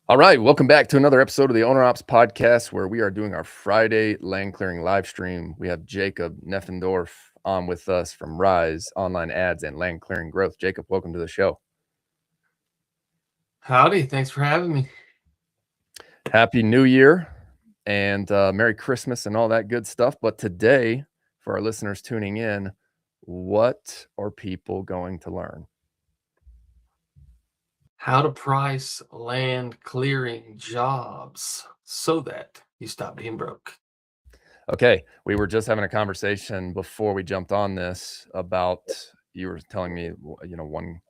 All right, welcome back to another episode of the Owner Ops Podcast, where we are doing our Friday land clearing live stream. We have Jacob Neffendorf on with us from Rise Online Ads and Land Clearing Growth. Jacob, welcome to the show. Howdy, thanks for having me. Happy New Year and Merry Christmas and all that good stuff. But today, for our listeners tuning in, what are people going to learn? How to price land clearing jobs so that you stop being broke. Okay, we were just having a conversation before we jumped on this about you were telling me, one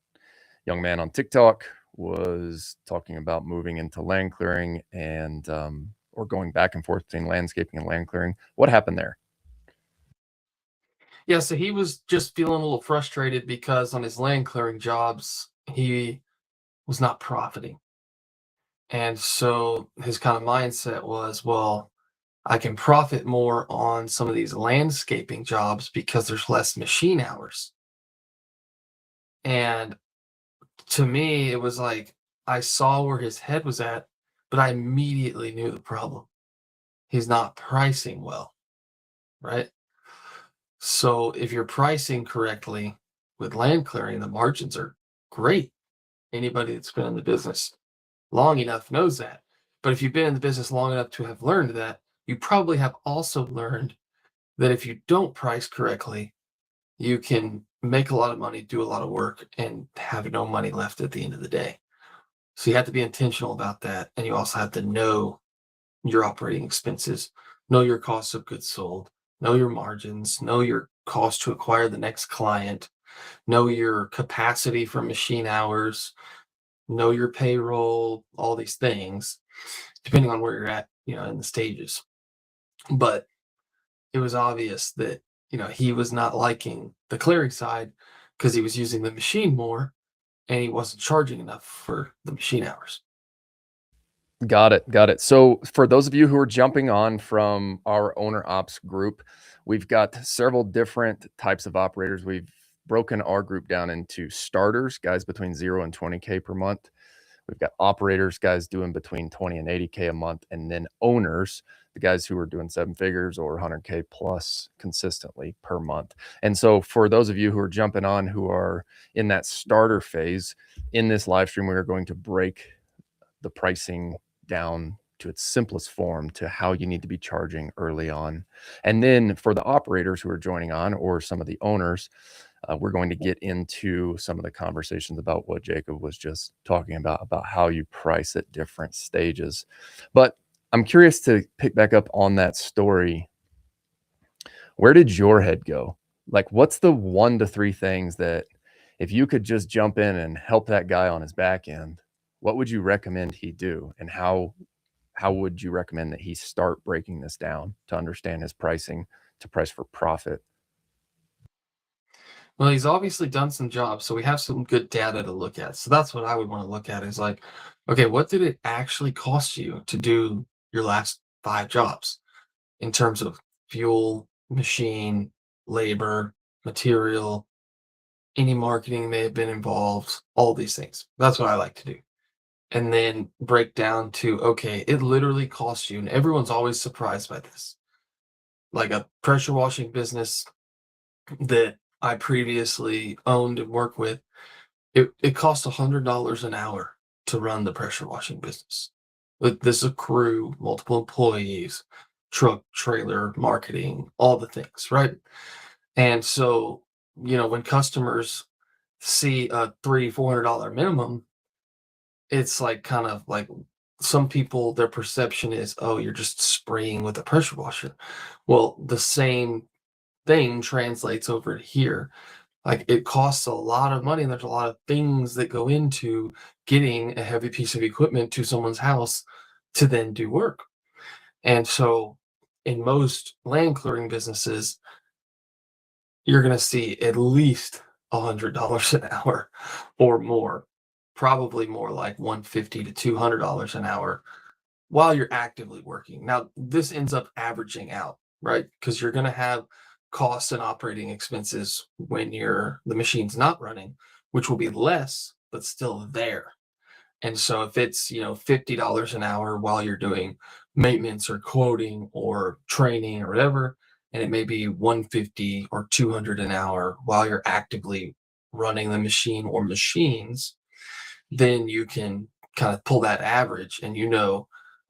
young man on TikTok was talking about moving into land clearing and or going back and forth between landscaping and land clearing. What happened there? Yeah, so he was just feeling a little frustrated because on his land clearing jobs, he was not profiting. And so his kind of mindset was, well, I can profit more on some of these landscaping jobs because there's less machine hours. And to me, it was like I saw where his head was at, but I immediately knew the problem. He's not pricing well, right? So if you're pricing correctly with land clearing, the margins are great. Anybody that's been in the business long enough knows that. But if you've been in the business long enough to have learned that, you probably have also learned that if you don't price correctly, you can make a lot of money, do a lot of work, and have no money left at the end of the day. So you have to be intentional about that. And you also have to know your operating expenses, know your cost of goods sold, know your margins, know your cost to acquire the next client, know your capacity for machine hours, know your payroll, all these things, depending on where you're at, in the stages. But it was obvious that, he was not liking the clearing side because he was using the machine more and he wasn't charging enough for the machine hours. Got it. Got it. So, for those of you who are jumping on from our owner ops group, we've got several different types of operators. We've broken our group down into starters, guys between 0 and 20K per month. We've got operators, guys doing between 20 and 80K a month, and then owners, the guys who are doing 7 figures or 100K plus consistently per month. And so, for those of you who are jumping on who are in that starter phase, in this live stream, we are going to break the pricing down to its simplest form to how you need to be charging early on. And then for the operators who are joining on or some of the owners, we're going to get into some of the conversations about what Jacob was just talking about how you price at different stages. But I'm curious to pick back up on that story. Where did your head go? Like, what's the 1 to 3 things that if you could just jump in and help that guy on his back end, what would you recommend he do? And how would you recommend that he start breaking this down to understand his pricing, to price for profit? Well, he's obviously done some jobs, so we have some good data to look at. So that's what I would want to look at is like, okay, what did it actually cost you to do your last 5 jobs in terms of fuel, machine, labor, material, any marketing may have been involved, all these things. That's what I like to do. And then break down to, okay, it literally costs you, and everyone's always surprised by this. Like a pressure washing business that I previously owned and worked with, it cost $100 an hour to run the pressure washing business. With this a crew, multiple employees, truck, trailer, marketing, all the things, right? And so, when customers see a $300-$400 minimum, it's like kind of like some people, their perception is, oh, you're just spraying with a pressure washer. Well, the same thing translates over to here. Like it costs a lot of money, and there's a lot of things that go into getting a heavy piece of equipment to someone's house to then do work. And so in most land clearing businesses, you're going to see at least $100 an hour or more, probably more like $150 to $200 an hour while you're actively working. Now, this ends up averaging out, right? Because you're going to have costs and operating expenses when the machine's not running, which will be less, but still there. And so if it's, $50 an hour while you're doing maintenance or quoting or training or whatever, and it may be 150 or 200 an hour while you're actively running the machine or machines, then you can kind of pull that average and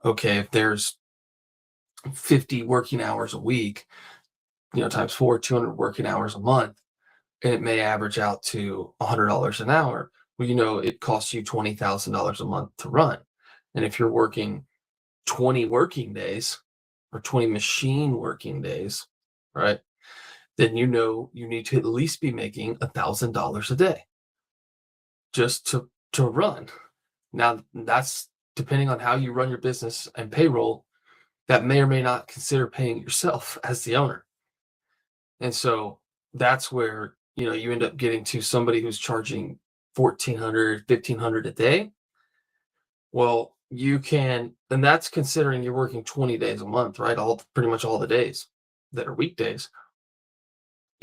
okay, if there's 50 working hours a week, times four, 200 working hours a month, and it may average out to $100 an hour. Well, it costs you $20,000 a month to run. And if you're working 20 working days or 20 machine working days, right? Then you need to at least be making $1,000 a day just to run. Now that's depending on how you run your business and payroll, that may or may not consider paying yourself as the owner. And so that's where, you end up getting to somebody who's charging 1,400, 1,500 a day. Well, and that's considering you're working 20 days a month, right? Pretty much all the days that are weekdays.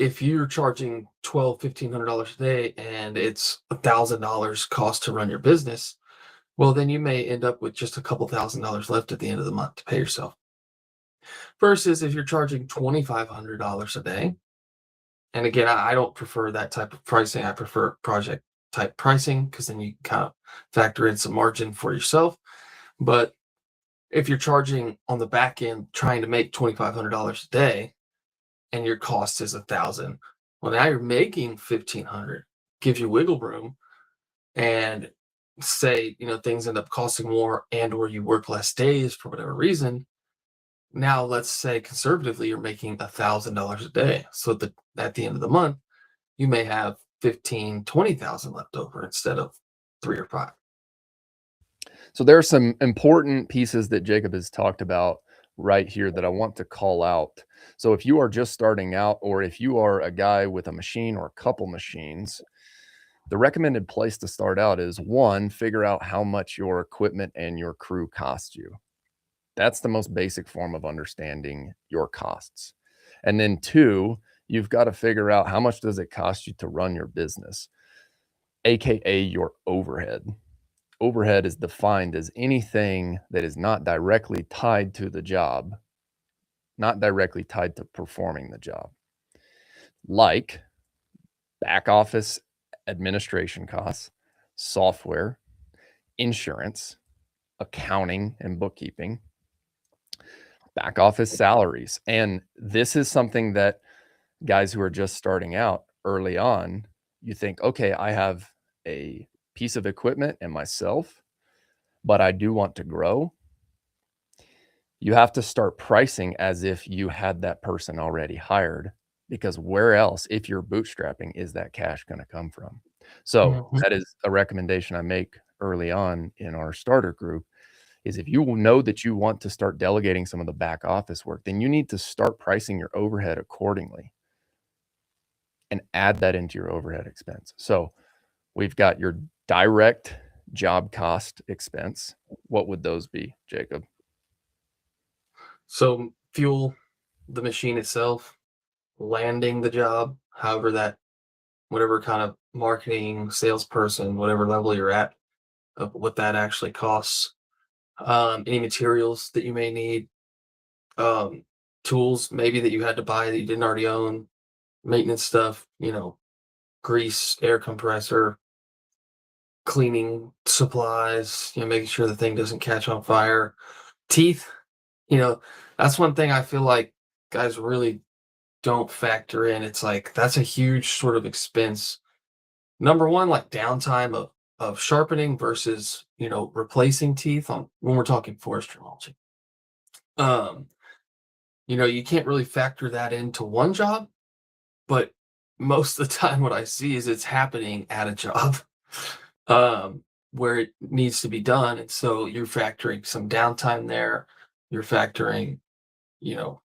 If you're charging $1,200, $1,500 a day and it's $1,000 cost to run your business, well, then you may end up with just a couple $1,000s left at the end of the month to pay yourself. Versus if you're charging $2,500 a day, and again, I don't prefer that type of pricing. I prefer project type pricing because then you kind of factor in some margin for yourself. But if you're charging on the back end, trying to make $2,500 a day, and your cost is 1,000, well, now you're making 1,500. Gives you wiggle room, and say things end up costing more, and or you work less days for whatever reason. Now, let's say conservatively, you're making $1,000 a day. So at the end of the month, you may have 15, 20,000 left over instead of 3 or 5. So there are some important pieces that Jacob has talked about right here that I want to call out. So if you are just starting out, or if you are a guy with a machine or a couple machines, the recommended place to start out is, one, figure out how much your equipment and your crew cost you. That's the most basic form of understanding your costs. And then two, you've got to figure out how much does it cost you to run your business, AKA your overhead. Overhead is defined as anything that is not directly tied to the job, not directly tied to performing the job, like back office administration costs, software, insurance, accounting and bookkeeping, back office salaries. And this is something that guys who are just starting out early on, you think, okay, I have a piece of equipment and myself, but I do want to grow. You have to start pricing as if you had that person already hired, because where else, if you're bootstrapping, is that cash going to come from? So Mhm. that is a recommendation I make early on in our starter group, is if you know that you want to start delegating some of the back office work, then you need to start pricing your overhead accordingly and add that into your overhead expense. So we've got your direct job cost expense. What would those be, Jacob? So fuel, the machine itself, landing the job, however that, whatever kind of marketing, salesperson, whatever level you're at, of what that actually costs. Any materials that you may need, um, tools maybe that you had to buy that you didn't already own, maintenance stuff, grease, air compressor, cleaning supplies, making sure the thing doesn't catch on fire. Teeth, you know, that's one thing I feel like guys really don't factor in. It's like that's a huge sort of expense. Number one, like downtime of sharpening versus replacing teeth on when we're talking forestry mulching. Um, you can't really factor that into one job, but most of the time what I see is it's happening at a job um, where it needs to be done. And so you're factoring some downtime there. You're factoring, you know,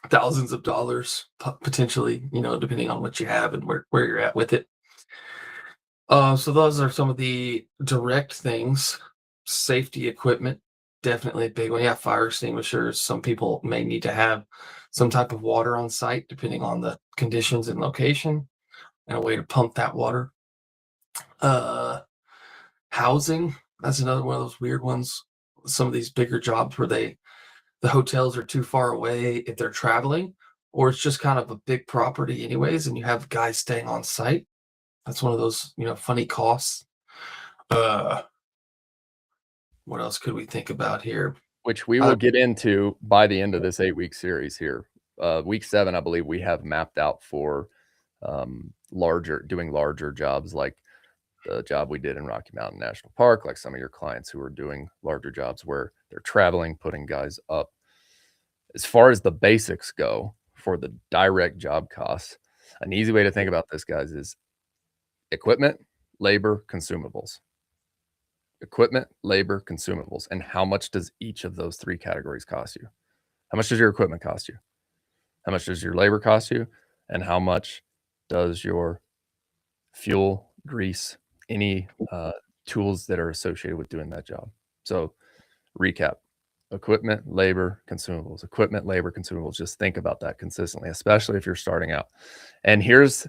thousands of dollars potentially, depending on what you have and where you're at with it. So those are some of the direct things. Safety equipment, definitely a big one. Yeah, fire extinguishers. Some people may need to have some type of water on site, depending on the conditions and location, and a way to pump that water. Uh, Housing, that's another one of those weird ones. Some of these bigger jobs where the hotels are too far away if they're traveling, or it's just kind of a big property anyways, and you have guys staying on site. That's one of those, funny costs. Uh, what else could we think about here? which we Uh, will get into by the end of this 8-week series here. Week 7, I believe we have mapped out for doing larger jobs like the job we did in Rocky Mountain National Park, like some of your clients who are doing larger jobs where they're traveling, putting guys up. As far as the basics go for the direct job costs, an easy way to think about this, guys, is equipment, labor, consumables. Equipment, labor, consumables. And how much does each of those 3 categories cost you? How much does your equipment cost you? How much does your labor cost you? And how much does your fuel, grease, any tools that are associated with doing that job? So, recap: equipment, labor, consumables. Equipment, labor, consumables. Just think about that consistently, especially if you're starting out. And here's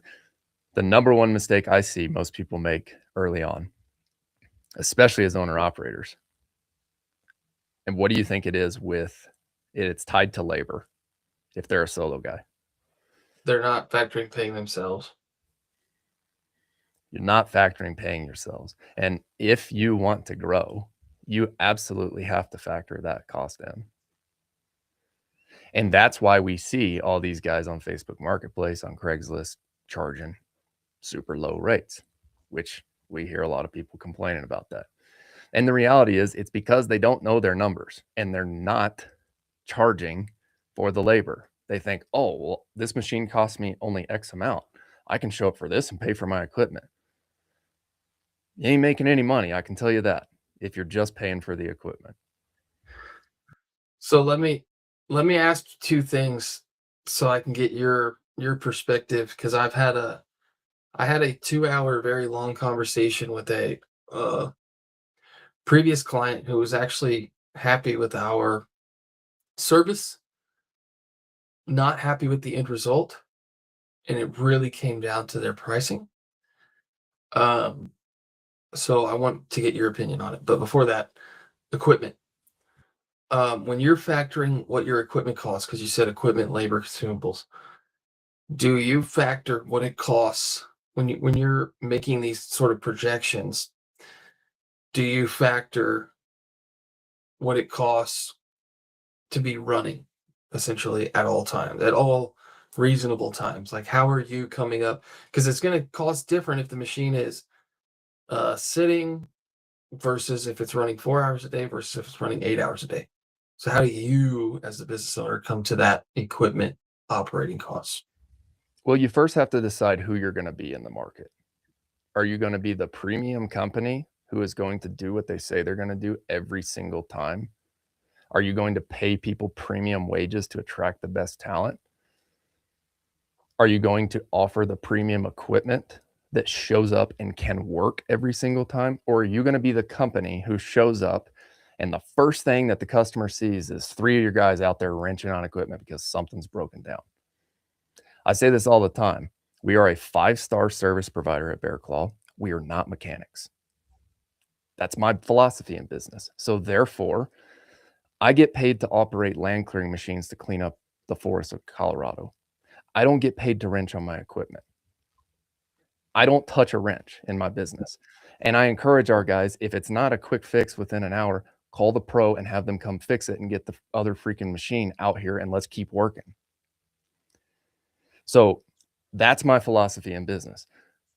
the number one mistake I see most people make early on, especially as owner operators. And what do you think it is with it? It's tied to labor if they're a solo guy. they're not factoring paying themselves. You're not factoring paying yourselves. And if you want to grow, you absolutely have to factor that cost in. And that's why we see all these guys on Facebook Marketplace, on Craigslist, charging super low rates, which we hear a lot of people complaining about that. And the reality is it's because they don't know their numbers and they're not charging for the labor. They think, oh, well, this machine costs me only X amount. I can show up for this and pay for my equipment. You ain't making any money, I can tell you that, if you're just paying for the equipment. So let me ask you two things so I can get your perspective, because I had a 2-hour very long conversation with a uh, previous client who was actually happy with our service, not happy with the end result, and it really came down to their pricing. Um, so I want to get your opinion on it. But before that, equipment. When you're factoring what your equipment costs, because you said equipment, labor, consumables, do you factor what it costs when you're making these sort of projections? Do you factor what it costs to be running essentially at all times, at all reasonable times? Like, how are you coming up? Because it's going to cost different if the machine is sitting versus if it's running 4 hours a day versus if it's running 8 hours a day. So, how do you, as the business owner, come to that equipment operating costs? Well, you first have to decide who you're going to be in the market. Are you going to be the premium company who is going to do what they say they're going to do every single time? Are you going to pay people premium wages to attract the best talent? Are you going to offer the premium equipment that shows up and can work every single time? Or are you going to be the company who shows up and the first thing that the customer sees is 3 of your guys out there wrenching on equipment because something's broken down? I say this all the time. We are a 5-star service provider at Bear Claw. We are not mechanics. That's my philosophy in business. So therefore, I get paid to operate land clearing machines to clean up the forests of Colorado. I don't get paid to wrench on my equipment. I don't touch a wrench in my business. And I encourage our guys, if it's not a quick fix within an hour, call the pro and have them come fix it and get the other freaking machine out here and let's keep working. So that's my philosophy in business.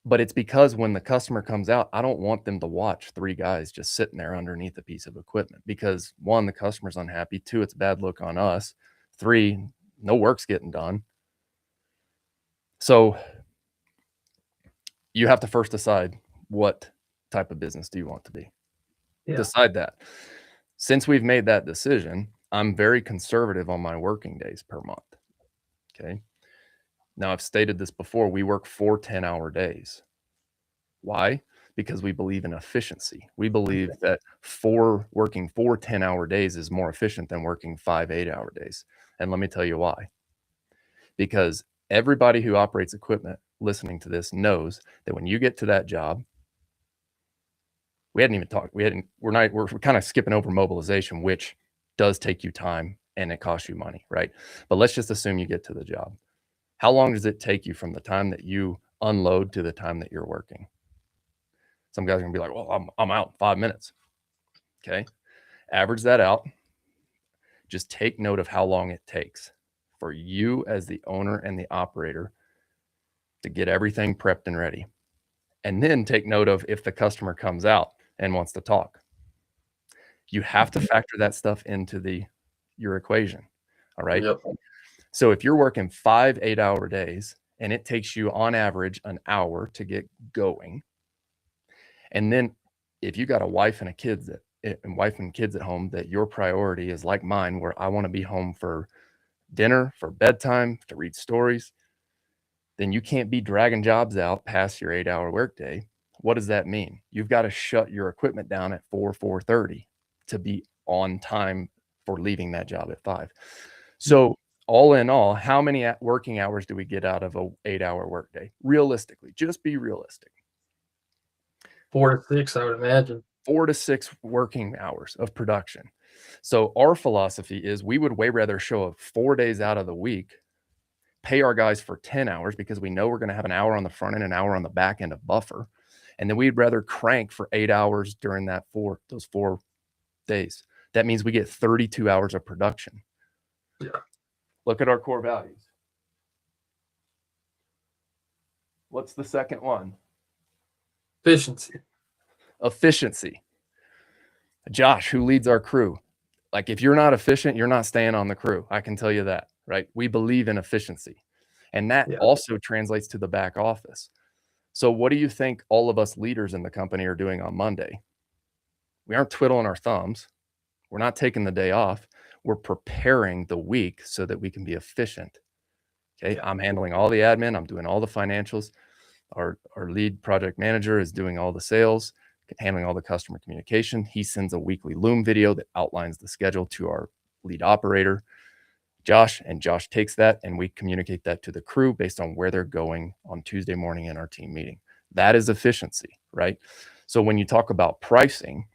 But it's because when the customer comes out, I don't want them to watch 3 guys just sitting there underneath a piece of equipment because 1, the customer's unhappy, 2, it's a bad look on us, 3, no work's getting done. So you have to first decide what type of business do you want to be. Yeah. Decide that. Since we've made that decision, I'm very conservative on my working days per month. Okay. Now, I've stated this before. We work 4 10-hour days. Why? Because we believe in efficiency. We believe that working 4 10-hour days is more efficient than working 5 8-hour days. And let me tell you why. Because everybody who operates equipment listening to this knows that when you get to that job, We hadn't even talked. We're kind of skipping over mobilization, which does take you time and it costs you money, right? But let's just assume you get to the job. How long does it take you from the time that you unload to the time that you're working? Some guys are gonna be like, well, I'm out in 5 minutes. Okay. Average that out. Just take note of how long it takes for you as the owner and the operator to get everything prepped and ready. And then take note of if the customer comes out and wants to talk. You have to factor that stuff into your equation. All right. Yep. So if you're working 5 8-hour days and it takes you on average an hour to get going, and then if you got a wife and kids at home, that your priority is like mine, where I want to be home for dinner, for bedtime, to read stories, then you can't be dragging jobs out past your 8-hour workday. What does that mean? You've got to shut your equipment down at 4:30 to be on time for leaving that job at 5. So all in all, how many working hours do we get out of a 8-hour workday? Realistically, just be realistic. 4 to 6, I would imagine. 4 to 6 working hours of production. So our philosophy is we would way rather show up 4 days out of the week, pay our guys for 10 hours because we know we're going to have an hour on the front end, an hour on the back end of buffer. And then we'd rather crank for 8 hours during those 4 days. That means we get 32 hours of production. Yeah. Look at our core values. What's the second one? Efficiency. Josh, who leads our crew, like if you're not efficient, you're not staying on the crew. I can tell you that, right? We believe in efficiency. And that also translates to the back office. So what do you think all of us leaders in the company are doing on Monday? We aren't twiddling our thumbs. We're not taking the day off. We're preparing the week so that we can be efficient. Okay. I'm handling all the admin. I'm doing all the financials. Our lead project manager is doing all the sales, handling all the customer communication. He sends a weekly Loom video that outlines the schedule to our lead operator, Josh, and Josh takes that and we communicate that to the crew based on where they're going on Tuesday morning in our team meeting. That is efficiency, right? So when you talk about pricing,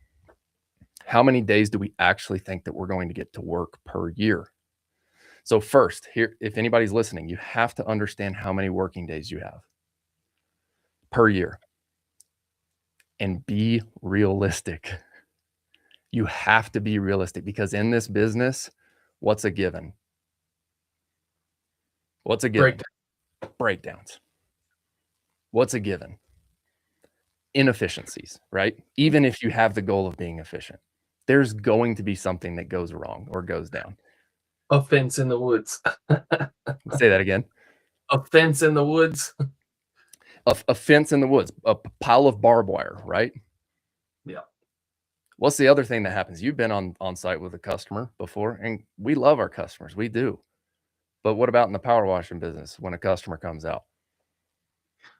how many days do we actually think that we're going to get to work per year? So first, here, if anybody's listening, you have to understand how many working days you have per year and be realistic. You have to be realistic because in this business, what's a given? What's a given? Breakdowns. What's a given? Inefficiencies, right? Even if you have the goal of being efficient, there's going to be something that goes wrong or goes down. A fence in the woods. Say that again. A fence in the woods. A fence in the woods, a pile of barbed wire, right? Yeah. What's the other thing that happens? You've been on site with a customer before, and we love our customers. We do. But what about in the power washing business when a customer comes out?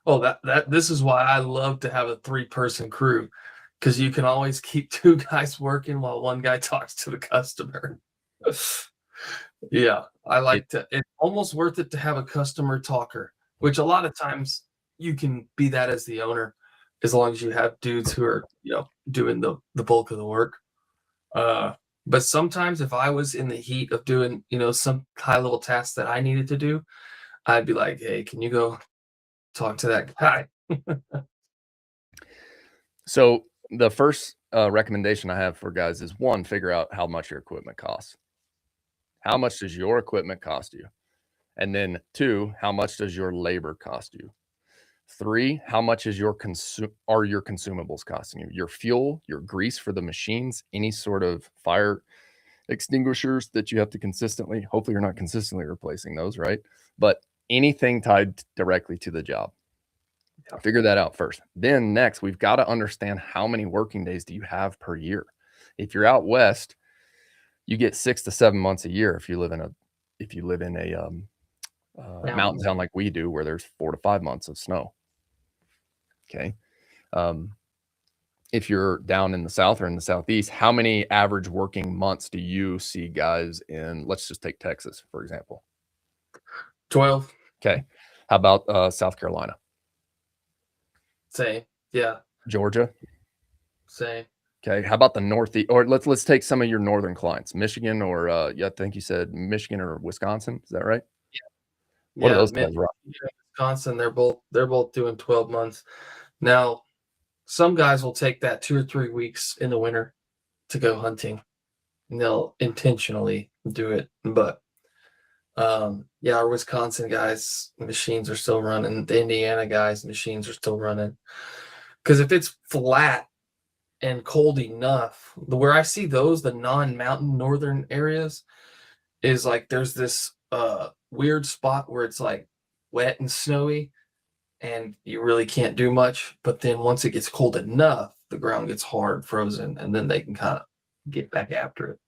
Oh, this is why I love to have a 3-person crew, because you can always keep 2 guys working while 1 guy talks to the customer. Yeah, it's almost worth it to have a customer talker, which a lot of times you can be that as the owner, as long as you have dudes who are, doing the bulk of the work. But sometimes if I was in the heat of doing, some high level tasks that I needed to do, I'd be like, hey, can you go talk to that guy? So the first recommendation I have for guys is 1, figure out how much your equipment costs. How much does your equipment cost you? And then 2, how much does your labor cost you? 3, how much is are your consumables costing you? Your fuel, your grease for the machines, any sort of fire extinguishers that you have to hopefully you're not consistently replacing those, right? But anything tied directly to the job. Figure that out first. Then next, we've got to understand how many working days do you have per year. If you're out west, you get 6 to 7 months a year if you live in a mountain town like we do, where there's 4 to 5 months of snow. Okay. If you're down in the south or in the southeast, how many average working months do you see guys in? Let's just take Texas, for example. 12. Okay. How about South Carolina? Same. Yeah. Georgia? Same. Okay. How about the Northeast? Or let's take some of your northern clients, Michigan, or yeah, I think you said Michigan or Wisconsin. Is that right? What do Yeah, those guys run? Wisconsin, they're both doing 12 months. Now, some guys will take that 2 or 3 weeks in the winter to go hunting, and they'll intentionally do it. But yeah, our Wisconsin guys, machines are still running. The Indiana guys, machines are still running. Because if it's flat and cold enough, where I see those, the non-mountain northern areas, is like there's this weird spot where it's like wet and snowy and you really can't do much. But then once it gets cold enough, the ground gets hard, frozen, and then they can kind of get back after it.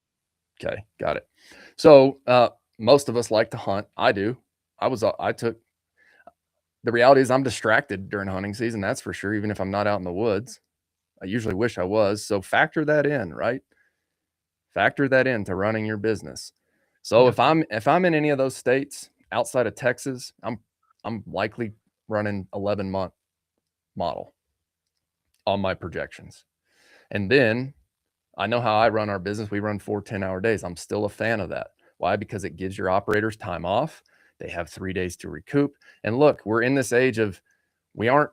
Okay, got it. So most of us like to hunt. I do. I took the reality is I'm distracted during hunting season. That's for sure. Even if I'm not out in the woods, I usually wish I was. So factor that in, right? Factor that into running your business. So Yeah. if I'm in any of those states outside of Texas, I'm likely running 11-month model on my projections. And then I know how I run our business. We run 4 10-hour days. I'm still a fan of that. Why? Because it gives your operators time off. They have 3 days to recoup. And look, we're in this age of we aren't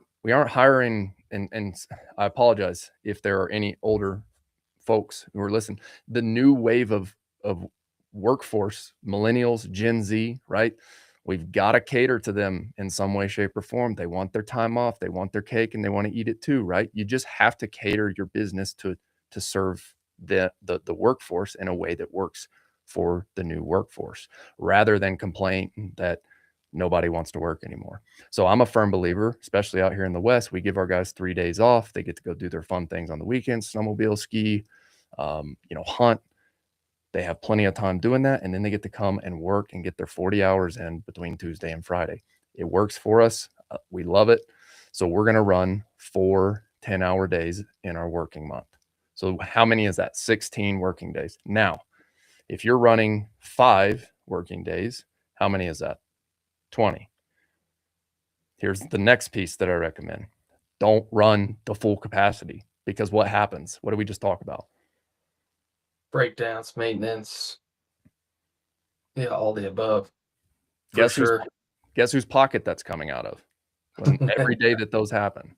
hiring, and I apologize if there are any older folks who are listening. The new wave of workforce, millennials, Gen Z, right? We've got to cater to them in some way, shape, or form. They want their time off, they want their cake, and they want to eat it too, right? You just have to cater your business to serve the workforce in a way that works for the new workforce, rather than complain that nobody wants to work anymore. So I'm a firm believer, especially out here in the West, we give our guys 3 days off. They get to go do their fun things on the weekends, snowmobile, ski, hunt. They have plenty of time doing that, and then they get to come and work and get their 40 hours in between Tuesday and Friday. It works for us. We love it. So we're going to run 4 10-hour days in our working month. So how many is that? 16 working days. Now, if you're running 5 working days, how many is that? 20. Here's the next piece that I recommend. Don't run the full capacity, because what happens? What did we just talk about? Breakdowns, maintenance, yeah, all the above for Guess whose sure. guess whose pocket that's coming out of when every day that those happen.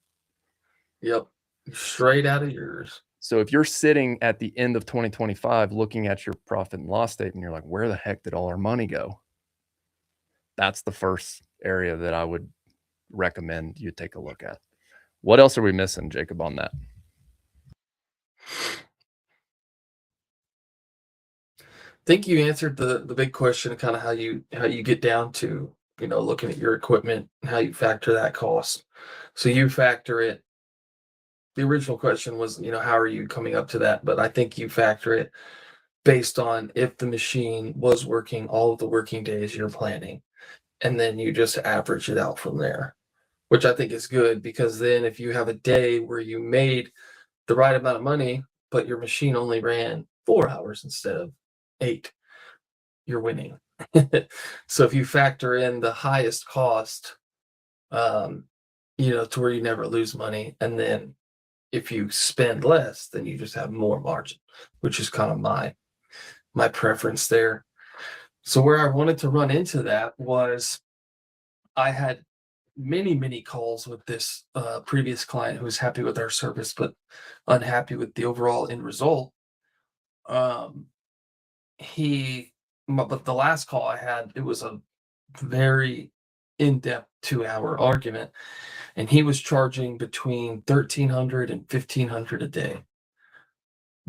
Yep. Straight out of yours. So if you're sitting at the end of 2025 looking at your profit and loss statement, you're like, where the heck did all our money go? That's the first area that I would recommend you take a look at. What else are we missing, Jacob, on that? Think you answered the big question, kind of how you get down to, looking at your equipment and how you factor that cost. So you factor it. The original question was, how are you coming up to that? But I think you factor it based on if the machine was working all of the working days you're planning, and then you just average it out from there, which I think is good, because then if you have a day where you made the right amount of money, but your machine only ran 4 hours instead of 8, you're winning. So if you factor in the highest cost, um, to where you never lose money, and then if you spend less, then you just have more margin, which is kind of my preference there. So where I wanted to run into that was, I had many calls with this previous client who was happy with our service but unhappy with the overall end result. Um, but the last call I had, it was a very in-depth 2-hour argument, and he was charging between 1,300 and 1,500 a day.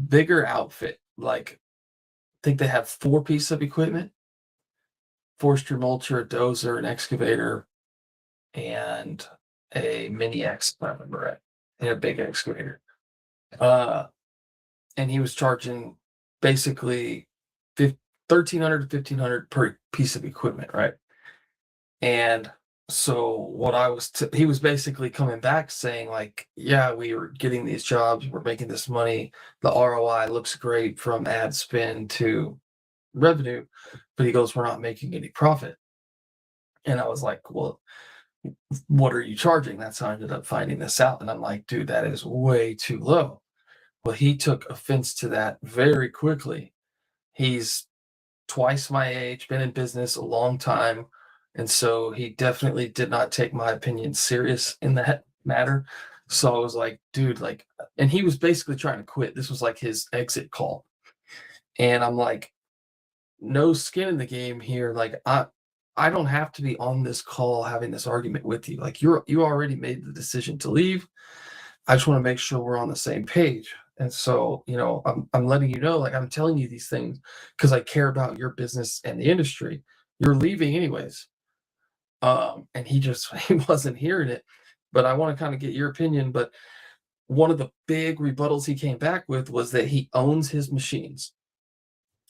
Bigger outfit, like, I think they have 4 pieces of equipment: forestry mulcher, a dozer, an excavator, and a mini X, if I remember right, and a big excavator. Uh, and he was charging basically 1,300 to 1,500 per piece of equipment, right? And so what he was basically coming back saying, like, yeah, we were getting these jobs, we're making this money, the ROI looks great from ad spend to revenue, but he goes, we're not making any profit. And I was like, well, what are you charging? That's how I ended up finding this out. And I'm like, dude, that is way too low. Well, he took offense to that very quickly. He's twice my age, been in business a long time, and so he definitely did not take my opinion serious in that matter. So I was like, dude, like, and he was basically trying to quit. This was like his exit call. And I'm like, no skin in the game here. Like, I don't have to be on this call having this argument with you. Like, you already made the decision to leave. I just want to make sure we're on the same page. And so, I'm letting you know, like, I'm telling you these things because I care about your business and the industry. You're leaving anyways. And he just he wasn't hearing it. But I want to kind of get your opinion. But one of the big rebuttals he came back with was that he owns his machines.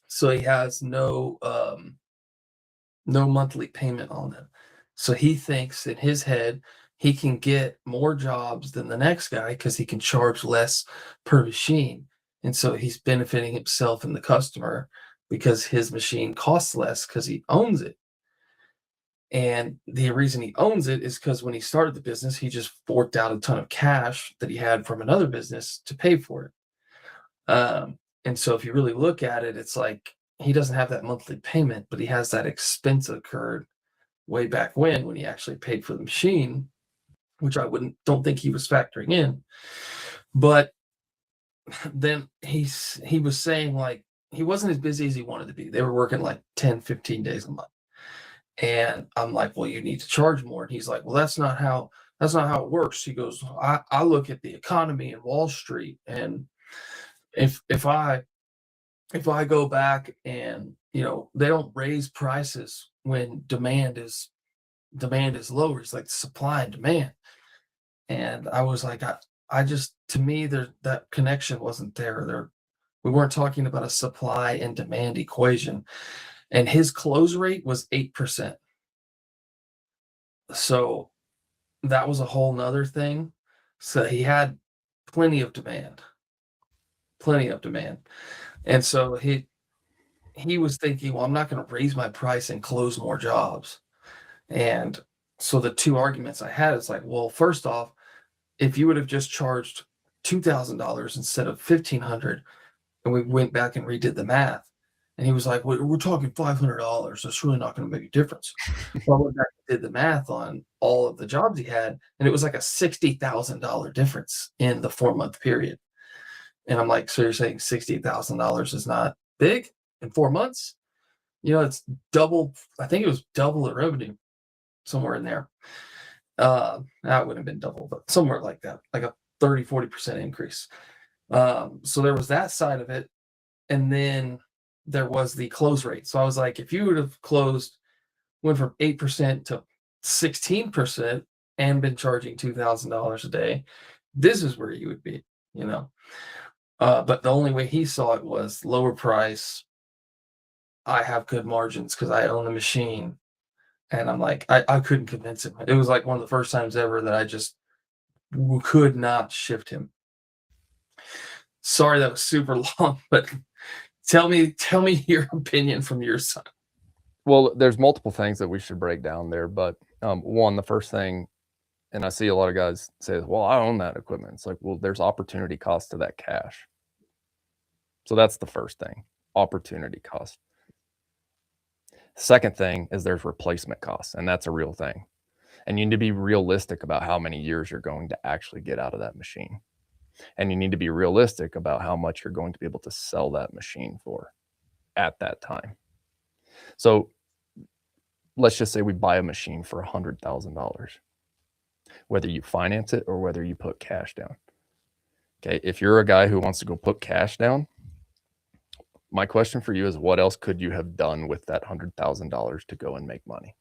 So he has no monthly payment on them. So he thinks in his head he can get more jobs than the next guy because he can charge less per machine. And so he's benefiting himself and the customer because his machine costs less because he owns it. And the reason he owns it is because when he started the business, he just forked out a ton of cash that he had from another business to pay for it. And so if you really look at it, it's like he doesn't have that monthly payment, but he has that expense occurred way back when he actually paid for the machine, which I wouldn't don't think he was factoring in. But then he was saying like he wasn't as busy as he wanted to be. They were working like 10, 15 days a month. And I'm like, well, you need to charge more. And he's like, well, that's not how it works. He goes, I look at the economy and Wall Street. And if I go back and they don't raise prices when demand is lower. It's like supply and demand. And I was like, I just to me there that connection wasn't there. We weren't talking about a supply and demand equation. And his close rate was 8%. So that was a whole nother thing. So he had plenty of demand, plenty of demand. And so he was thinking, well, I'm not going to raise my price and close more jobs. And so the two arguments I had is like, well, first off, if you would have just charged $2,000 instead of 1,500, and we went back and redid the math, and he was like, we're talking $500. That's really not going to make a difference. So I went back and did the math on all of the jobs he had, and it was like a $60,000 difference in the 4-month period. And I'm like, so you're saying $60,000 is not big in 4 months? It's double. I think it was double the revenue somewhere in there. That would have been double, but somewhere like that, like a 30-40% increase. So there was that side of it. And then there was the close rate. So I was like, if you would have went from 8% to 16% and been charging $2,000 a day, this is where you would be, you know. But the only way he saw it was lower price. I have good margins because I own the machine. And I'm like, I couldn't convince him. It was like one of the first times ever that I just could not shift him. Sorry that was super long, but tell me your opinion from your side. Well, there's multiple things that we should break down there, but one, the first thing, and I see a lot of guys say, well, I own that equipment. It's like, well, there's opportunity cost to that cash. So that's the first thing, opportunity cost. Second thing is there's replacement costs, and that's a real thing. And you need to be realistic about how many years you're going to actually get out of that machine. And you need to be realistic about how much you're going to be able to sell that machine for at that time. So let's just say we buy a machine for $100,000, whether you finance it or whether you put cash down. Okay, if you're a guy who wants to go put cash down, my question for you is, what else could you have done with that $100,000 to go and make money?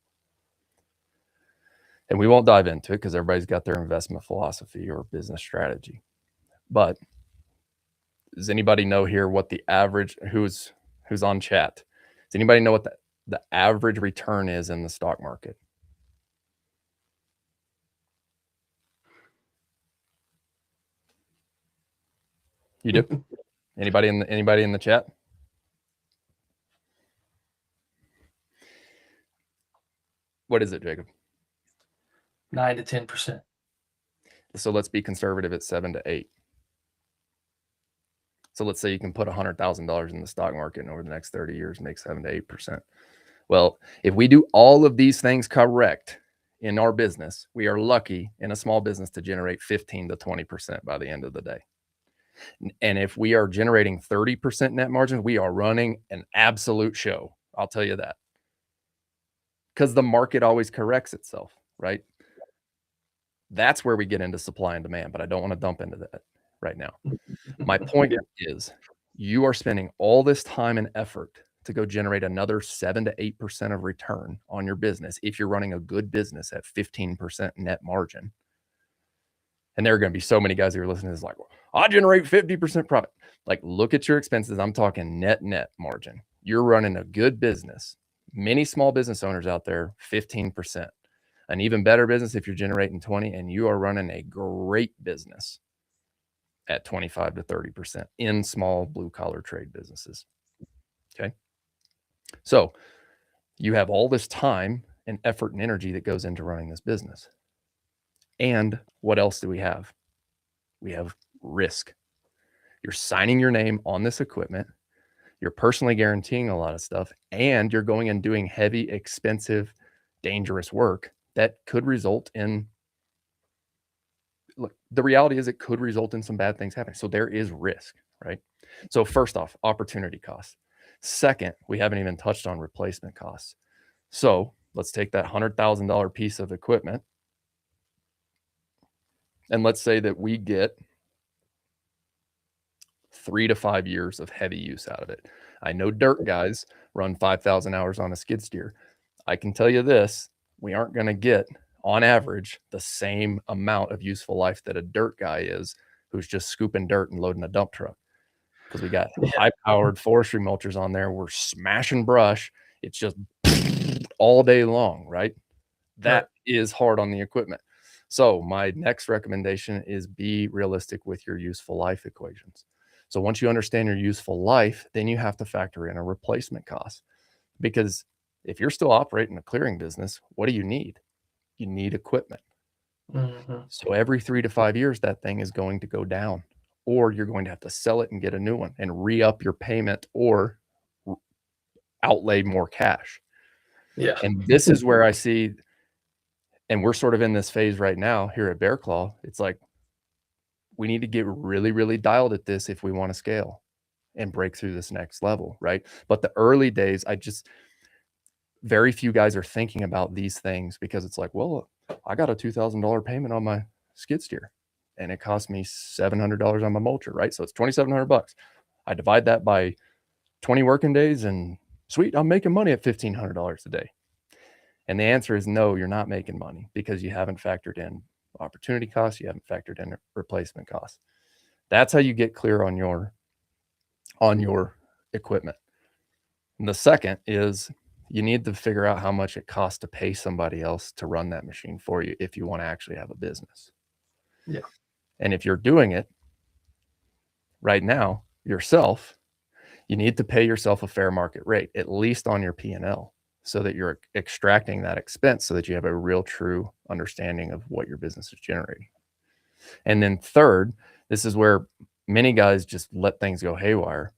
And we won't dive into it because everybody's got their investment philosophy or business strategy. But does anybody know here what the average, who's on chat? Does anybody know what the average return is in the stock market? You do? Anybody in the chat? What is it, Jacob? 9 to 10%. So let's be conservative at 7 to 8. So let's say you can put $100,000 in the stock market and over the next 30 years make 7 to 8%. Well, if we do all of these things correct in our business, we are lucky in a small business to generate 15 to 20% by the end of the day. And if we are generating 30% net margin, we are running an absolute show. I'll tell you that. Because the market always corrects itself, right? That's where we get into supply and demand, but I don't want to dump into that right now. My point is you are spending all this time and effort to go generate another 7 to 8% of return on your business if you're running a good business at 15% net margin. And there are going to be so many guys who are listening to this like, well, I generate 50% profit. Like, look at your expenses. I'm talking net margin. You're running a good business. Many small business owners out there, 15%. An even better business if you're generating 20, and you are running a great business at 25 to 30% in small blue collar trade businesses. Okay. So you have all this time and effort and energy that goes into running this business. And what else do we have? We have risk. You're signing your name on this equipment. You're personally guaranteeing a lot of stuff, and you're going and doing heavy, expensive, dangerous work that could result in, look, the reality is it could result in some bad things happening. So there is risk, right? So first off, opportunity costs. Second, we haven't even touched on replacement costs. So let's take that $100,000 piece of equipment, and let's say that we get 3 to 5 years of heavy use out of it. I know dirt guys run 5,000 hours on a skid steer. I can tell you this, we aren't going to get, on average, the same amount of useful life that a dirt guy is who's just scooping dirt and loading a dump truck. Because we got high-powered forestry mulchers on there. We're smashing brush. It's just all day long, right? That is hard on the equipment. So my next recommendation is be realistic with your useful life equations. So once you understand your useful life, then you have to factor in a replacement cost. Because if you're still operating a clearing business, what do you need? You need equipment. So every 3 to 5 years, that thing is going to go down, or you're going to have to sell it and get a new one and re-up your payment or outlay more cash. Yeah. And this is where I see, and we're sort of in this phase right now here at Bear Claw. It's like, we need to get really, really dialed at this if we want to scale and break through this next level, right? But the early days, very few guys are thinking about these things because it's like, well, I got a $2,000 payment on my skid steer and it cost me $700 on my mulcher, right? So it's $2,700. I divide that by 20 working days and sweet, I'm making money at $1,500 a day. And the answer is no, you're not making money because you haven't factored in opportunity costs. You haven't factored in replacement costs. That's how you get clear on your equipment. And the second is you need to figure out how much it costs to pay somebody else to run that machine for you if you want to actually have a business. Yeah. And if you're doing it right now yourself, you need to pay yourself a fair market rate, at least on your P&L, so that you're extracting that expense so that you have a real true understanding of what your business is generating. And then third, this is where many guys just let things go haywire.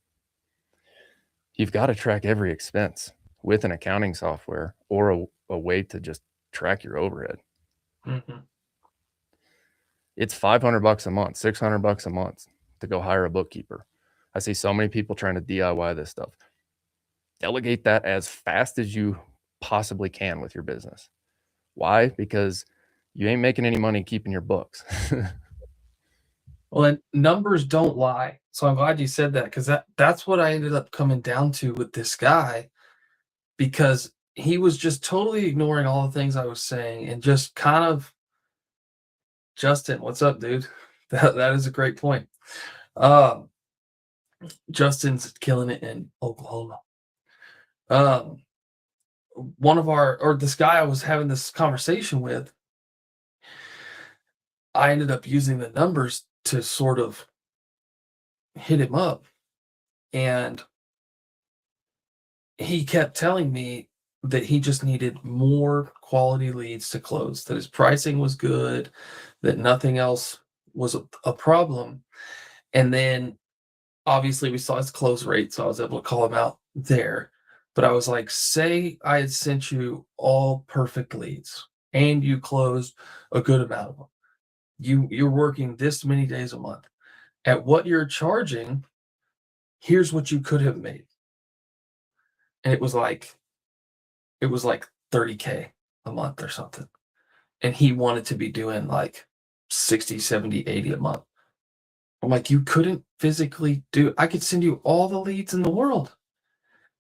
You've got to track every expense with an accounting software or a way to just track your overhead. It's $500 a month, $600 a month to go hire a bookkeeper. I see so many people trying to DIY this stuff. Delegate that as fast as you possibly can with your business. Why? Because you ain't making any money keeping your books. Well, and numbers don't lie. So I'm glad you said that, because that's what I ended up coming down to with this guy, because he was just totally ignoring all the things I was saying and just kind of, Justin, what's up, dude? That is a great point. Justin's killing it in Oklahoma. This guy I was having this conversation with, I ended up using the numbers to sort of hit him up. And he kept telling me that he just needed more quality leads to close, that his pricing was good, that nothing else was a problem. And then obviously we saw his close rate, so I was able to call him out there. But I was like, say I had sent you all perfect leads and you closed a good amount of them. You're working this many days a month. At what you're charging, here's what you could have made. And it was like 30K a month or something. And he wanted to be doing like 60, 70, 80 a month. I'm like, you couldn't physically do I could send you all the leads in the world.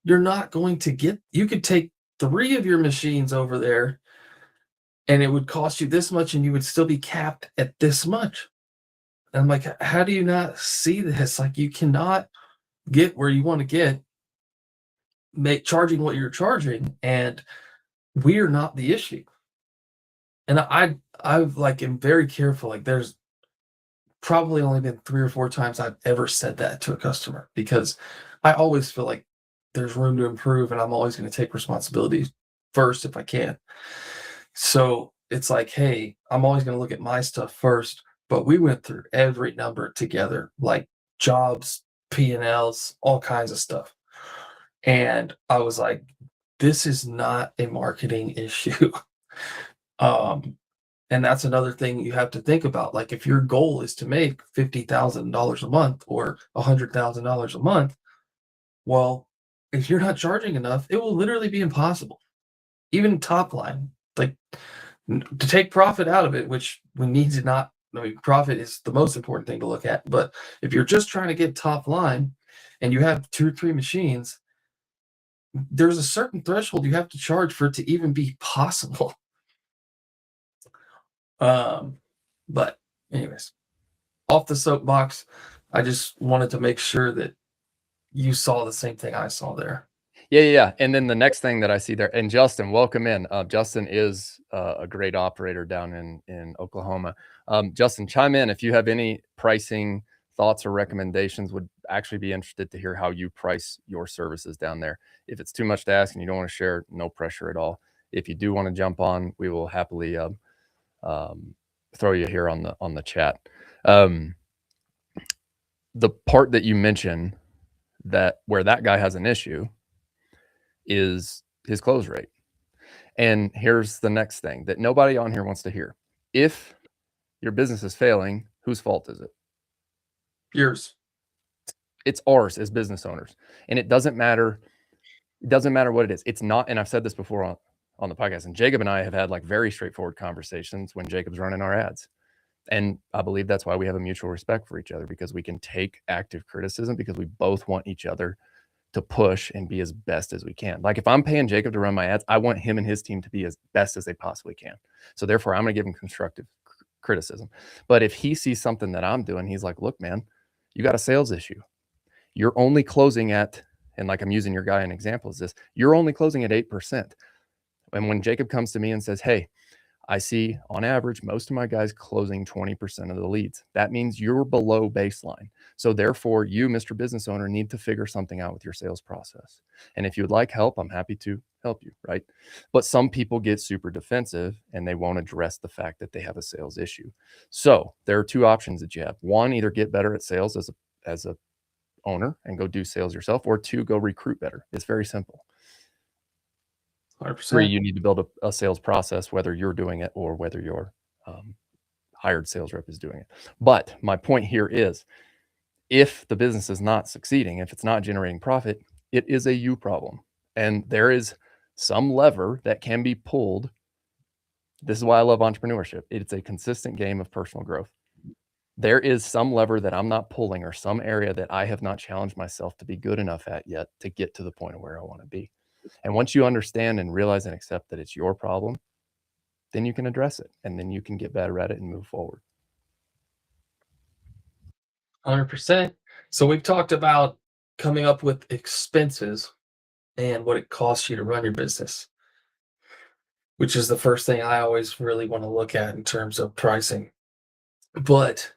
You're not going to get you could take 3 of your machines over there and it would cost you this much and you would still be capped at this much. And I'm like, how do you not see this? Like you cannot get where you want to get, make charging what you're charging, and we're not the issue. And I've like am very careful. Like there's probably only been 3 or 4 times I've ever said that to a customer because I always feel like there's room to improve and I'm always going to take responsibility first if I can. So it's like, hey, I'm always going to look at my stuff first, but we went through every number together, like jobs, P&Ls, all kinds of stuff. And I was like, this is not a marketing issue. um, and that's another thing you have to think about. Like if your goal is to make $50,000 a month or $100,000 a month, well, if you're not charging enough, it will literally be impossible. Even top line, like to take profit out of it, which we need to not. I mean, profit is the most important thing to look at. But if you're just trying to get top line, and you have 2 or 3 machines, there's a certain threshold you have to charge for it to even be possible. Um, but anyways, off the soapbox, I just wanted to make sure that you saw the same thing I saw there. Yeah. And then the next thing that I see there, and Justin, welcome in. Justin is a great operator down in Oklahoma. Justin, chime in if you have any pricing thoughts or recommendations. Would actually be interested to hear how you price your services down there. If it's too much to ask and you don't want to share, no pressure at all. If you do want to jump on, we will happily um, throw you here on the chat. The part that you mentioned that where that guy has an issue is his close rate. And here's the next thing that nobody on here wants to hear. If your business is failing, whose fault is it? Yours. It's ours as business owners. And it doesn't matter. It doesn't matter what it is. It's not, and I've said this before on the podcast, and Jacob and I have had like very straightforward conversations when Jacob's running our ads. And I believe that's why we have a mutual respect for each other, because we can take active criticism because we both want each other to push and be as best as we can. Like if I'm paying Jacob to run my ads, I want him and his team to be as best as they possibly can. So therefore, I'm going to give him constructive criticism. But if he sees something that I'm doing, he's like, look, man, you got a sales issue. You're only closing at, and like I'm using your guy in examples, this, you're only closing at 8%. And when Jacob comes to me and says, hey, I see on average, most of my guys closing 20% of the leads. That means you're below baseline. So therefore, you, Mr. Business Owner, need to figure something out with your sales process. And if you would like help, I'm happy to help you, right? But some people get super defensive and they won't address the fact that they have a sales issue. So there are 2 options that you have. 1, either get better at sales as a owner and go do sales yourself, or 2, go recruit better. It's very simple. 100%. 3, you need to build a sales process, whether you're doing it or whether your hired sales rep is doing it. But my point here is, if the business is not succeeding, if it's not generating profit, it is a you problem. And there is some lever that can be pulled. This is why I love entrepreneurship. It's a consistent game of personal growth. There is some lever that I'm not pulling, or some area that I have not challenged myself to be good enough at yet to get to the point of where I want to be. And once you understand and realize and accept that it's your problem, then you can address it, and then you can get better at it and move forward. 100%. So we've talked about coming up with expenses and what it costs you to run your business, which is the first thing I always really want to look at in terms of pricing. But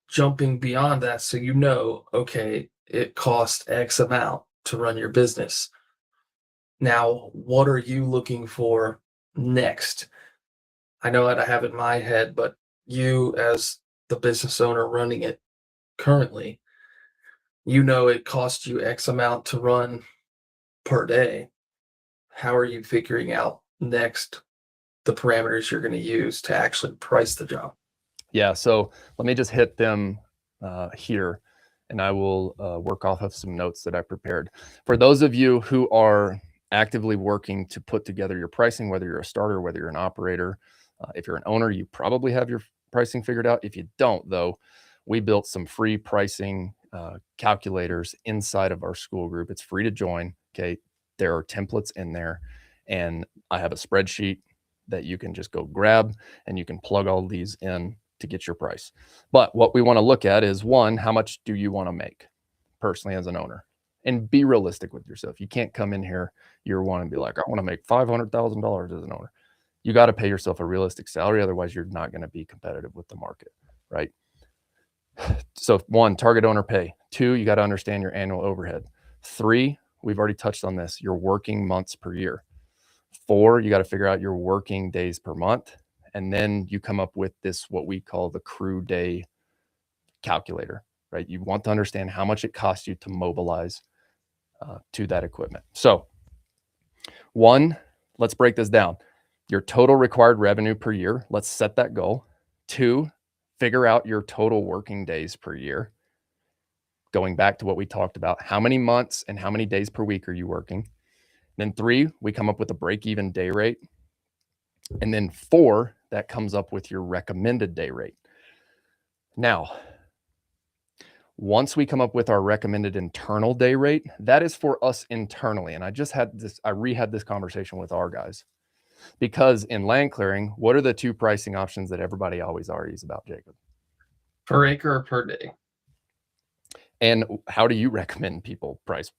jumping beyond that, so you know, okay, it costs X amount to run your business. Now, what are you looking for next? I know what I have in my head, but you as the business owner running it currently, you know it costs you X amount to run per day. How are you figuring out next the parameters you're going to use to actually price the job? Yeah, so let me just hit them here, and I will work off of some notes that I prepared. For those of you who are actively working to put together your pricing, whether you're a starter, whether you're an operator, if you're an owner, you probably have your pricing figured out. If you don't, though, we built some free pricing calculators inside of our school group. It's free to join. Okay, there are templates in there, and I have a spreadsheet that you can just go grab, and you can plug all these in to get your price. But what we want to look at is, one, how much do you want to make personally as an owner? And be realistic with yourself. You can't come in here year one and be like, I want to make $500,000 as an owner. You got to pay yourself a realistic salary. Otherwise, you're not going to be competitive with the market, right? So, one, target owner pay. Two, you got to understand your annual overhead. Three, we've already touched on this, your working months per year. Four, you got to figure out your working days per month. And then you come up with this, what we call the crew day calculator, right? You want to understand how much it costs you to mobilize to that equipment. So, one, let's break this down. Your total required revenue per year, let's set that goal. Two, figure out your total working days per year. Going back to what we talked about, how many months and how many days per week are you working? Then three, we come up with a break-even day rate. And then four, that comes up with your recommended day rate. Now, once we come up with our recommended internal day rate, that is for us internally. And I rehad this conversation with our guys, because in land clearing, what are the two pricing options that everybody always argues about, Jacob? Per acre or per day? And how do you recommend people price?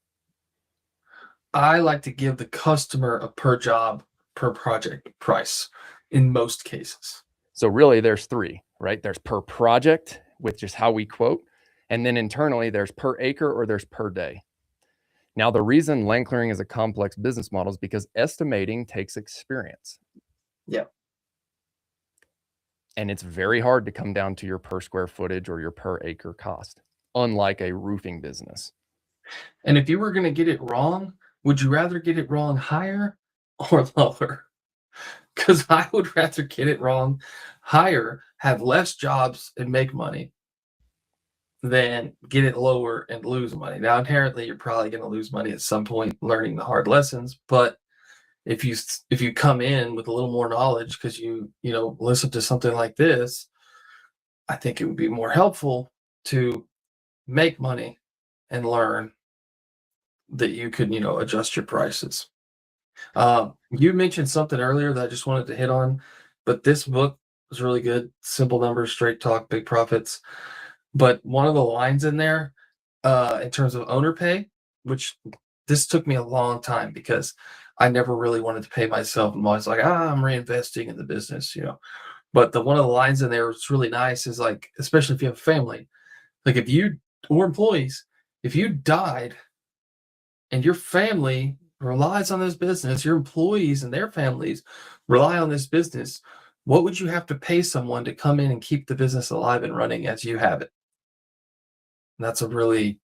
I like to give the customer a per job, per project price in most cases. So really there's three, right? There's per project, which is how we quote. And then internally there's per acre or there's per day. Now, the reason land clearing is a complex business model is because estimating takes experience. Yeah. And it's very hard to come down to your per square footage or your per acre cost, unlike a roofing business. And if you were going to get it wrong, would you rather get it wrong higher or lower? Because I would rather get it wrong higher, have less jobs, and make money than get it lower and lose money. Now, inherently, you're probably going to lose money at some point learning the hard lessons. But if you come in with a little more knowledge because you listen to something like this, I think it would be more helpful to make money and learn that you could adjust your prices. You mentioned something earlier that I just wanted to hit on, but this book was really good. Simple Numbers, Straight Talk, Big Profits. But one of the lines in there, in terms of owner pay, which this took me a long time because I never really wanted to pay myself. I'm always like, I'm reinvesting in the business, But one of the lines in there was really nice is like, especially if you have a family, like if you or employees, if you died and your family relies on this business, your employees and their families rely on this business, what would you have to pay someone to come in and keep the business alive and running as you have it? And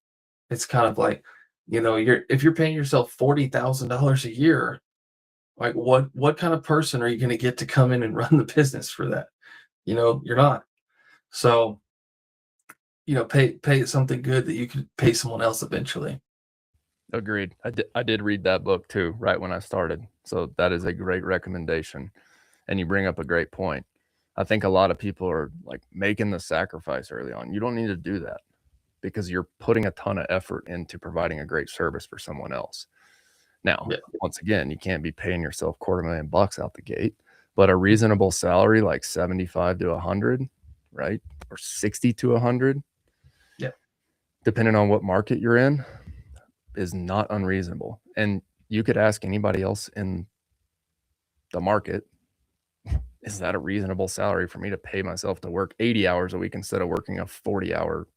it's kind of like, if you're paying yourself $40,000 a year, like what kind of person are you going to get to come in and run the business for that? You're not. So, pay something good that you could pay someone else eventually. Agreed. I did read that book too, right when I started. So that is a great recommendation. And you bring up a great point. I think a lot of people are like making the sacrifice early on. You don't need to do that because you're putting a ton of effort into providing a great service for someone else. Now, Yeah. once again, you can't be paying yourself $250,000 out the gate, but a reasonable salary like 75 to 100, right? Or 60 to 100. Yeah. Depending on what market you're in, is not unreasonable. And you could ask anybody else in the market, is that a reasonable salary for me to pay myself to work 80 hours a week instead of working a 40-hour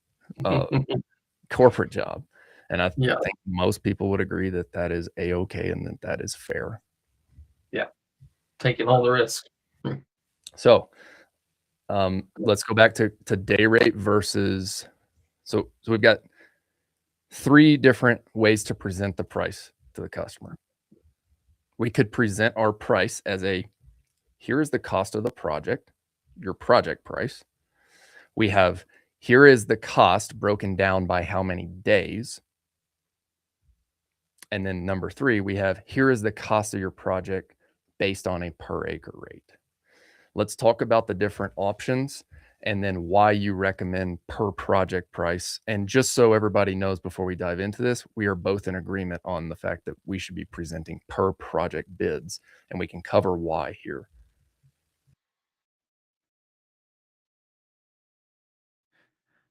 corporate job? And I Yeah. think most people would agree that that is a-okay and that is fair. Yeah. Taking all the risk. So let's go back to day rate versus, so we've got 3 different ways to present the price to the customer. We could present our price as here is the cost of the project, your project price. We have, here is the cost broken down by how many days. And then number 3, we have, here is the cost of your project based on a per acre rate. Let's talk about the different options and then why you recommend per project price. And just so everybody knows before we dive into this, we are both in agreement on the fact that we should be presenting per project bids, and we can cover why here.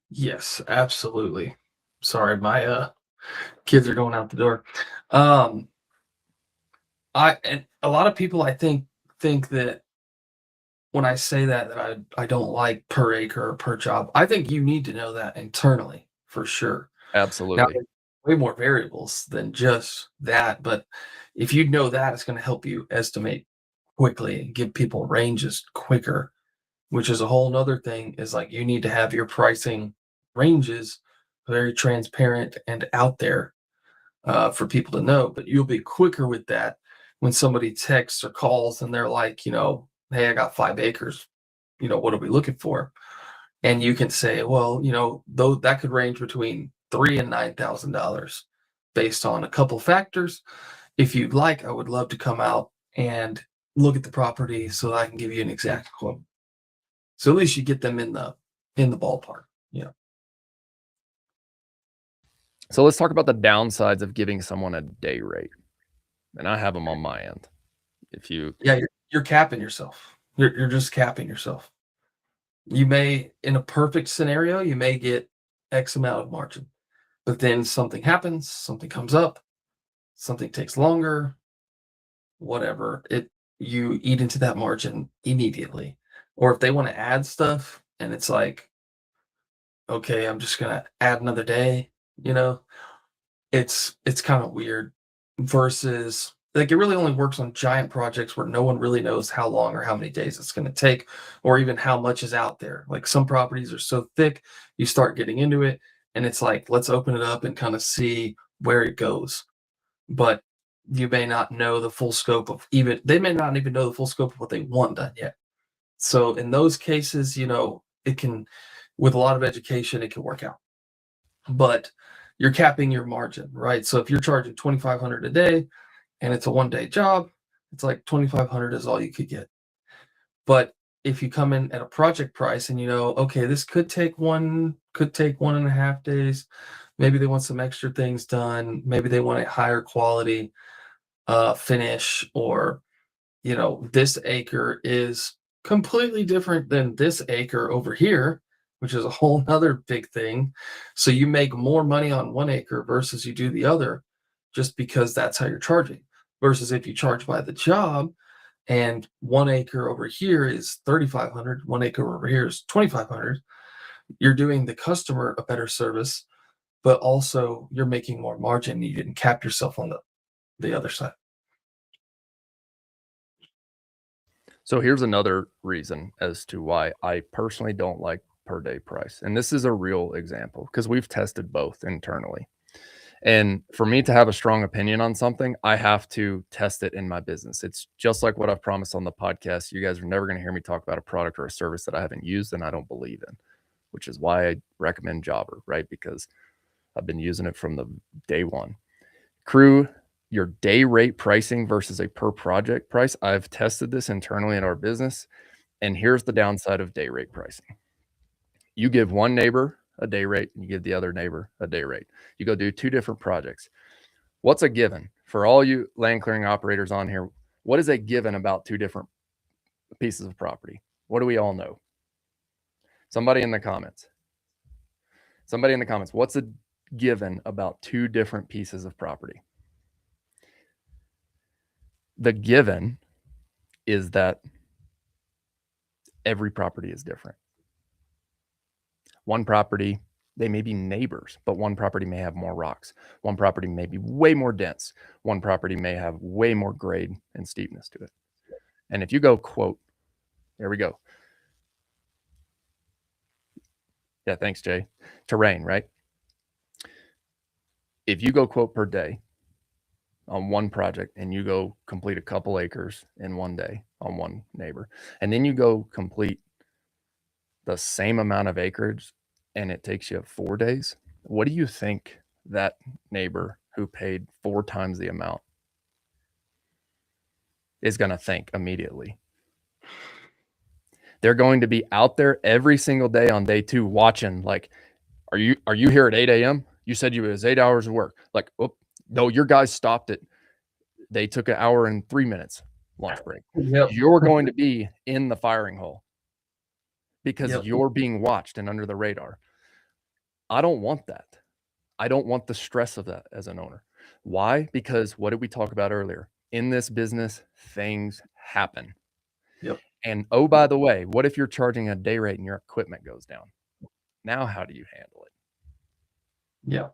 Yes, absolutely. Sorry, my kids are going out the door. Um, and a lot of people I think that when I say that I don't like per acre or per job. I think you need to know that internally for sure. Now, Absolutely. there's way more variables than just that, but if you know that, it's going to help you estimate quickly and give people ranges quicker, which is a whole nother thing. Is like you need to have your pricing ranges very transparent and out there for people to know. But you'll be quicker with that when somebody texts or calls and they're like, hey, I got 5 acres. What are we looking for? And you can say, well, though that could range between $3,000 and $9,000 based on a couple factors. If you'd like, I would love to come out and look at the property so that I can give you an exact quote. So at least you get them in the ballpark. Yeah. So let's talk about the downsides of giving someone a day rate. And I have them on my end. If you Yeah, you're capping yourself. You're just capping yourself. You may, in a perfect scenario, you may get X amount of margin, but then something happens, something comes up, something takes longer, whatever. You eat into that margin immediately. Or if they want to add stuff and it's like, okay, I'm just gonna add another day, you know, it's kind of weird versus like it really only works on giant projects where no one really knows how long or how many days it's going to take or even how much is out there. Like some properties are so thick, you start getting into it and it's like, let's open it up and kind of see where it goes. But you may not know the full scope of even they may not even know the full scope of what they want done yet. So in those cases, it can with a lot of education, it can work out. But you're capping your margin, right? So if you're charging 2,500 a day and it's a 1 day job, it's like 2,500 is all you could get. But if you come in at a project price and okay, this could take 1.5 days. Maybe they want some extra things done. Maybe they want a higher quality finish, or this acre is completely different than this acre over here, which is a whole nother big thing. So you make more money on 1 acre versus you do the other, just because that's how you're charging. Versus if you charge by the job and 1 acre over here is 3,500, 1 acre over here is 2,500, you're doing the customer a better service, but also you're making more margin. You didn't cap yourself on the other side. So here's another reason as to why I personally don't like per day price. And this is a real example because we've tested both internally. And for me to have a strong opinion on something, I have to test it in my business. It's just like what I've promised on the podcast. You guys are never going to hear me talk about a product or a service that I haven't used and I don't believe in, which is why I recommend Jobber, right? Because I've been using it from the day one. Crew, your day rate pricing versus a per project price. I've tested this internally in our business. And here's the downside of day rate pricing. You give one neighbor a day rate and you give the other neighbor a day rate. You go do 2 different projects. What's a given for all you land clearing operators on here? What is a given about 2 different pieces of property? What do we all know? Somebody in the comments. Somebody in the comments. What's a given about 2 different pieces of property? The given is that every property is different. One property, they may be neighbors, but one property may have more rocks. One property may be way more dense. One property may have way more grade and steepness to it. And if you go quote, there we go. Yeah, thanks, Jay. Terrain, right? If you go quote per day on one project and you go complete a couple acres in one day on one neighbor, and then you go complete the same amount of acreage and it takes you 4 days, what do you think that neighbor who paid 4 times the amount is going to think immediately? They're going to be out there every single day on day 2 watching, like, are you here at 8 a.m.? You said it was 8 hours of work. Like, oh, no, your guys stopped it. They took an hour and 3 minutes lunch break. Yep. You're going to be in the firing hole because Yep. you're being watched and under the radar. I don't want that. I don't want the stress of that as an owner. Why? Because what did we talk about earlier? In this business, things happen. Yep. And oh, by the way, what if you're charging a day rate and your equipment goes down? Now, how do you handle it? Yeah.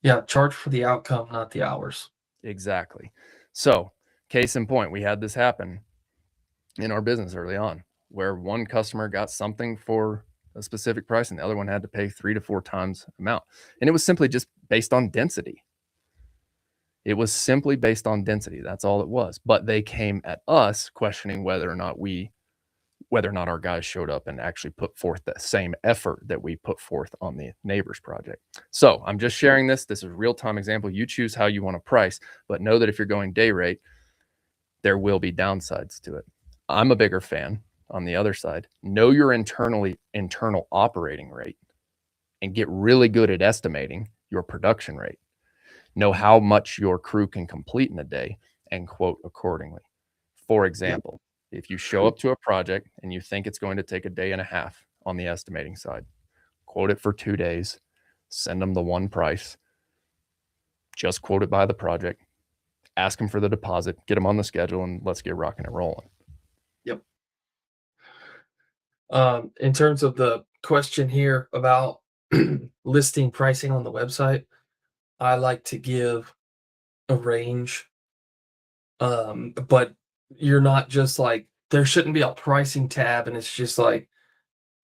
Yeah. Charge for the outcome, not the hours. Exactly. So, case in point, we had this happen in our business early on where one customer got something for a specific price and the other one had to pay 3 to 4 times amount. And it was simply just based on density. It was simply based on density. That's all it was. But they came at us questioning whether or not our guys showed up and actually put forth the same effort that we put forth on the neighbor's project. So I'm just sharing this. This is a real-time example. You choose how you want to price, but know that if you're going day rate, there will be downsides to it. I'm a bigger fan on the other side. Know your internal operating rate and get really good at estimating your production rate. Know how much your crew can complete in a day and quote accordingly. For example, if you show up to a project and you think it's going to take a day and a half on the estimating side, quote it for 2 days, send them the one price, just quote it by the project, ask them for the deposit, get them on the schedule, and let's get rocking and rolling. Yep. In terms of the question here about listing pricing on the website, I like to give a range. But you're not just like, there shouldn't be a pricing tab and it's just like,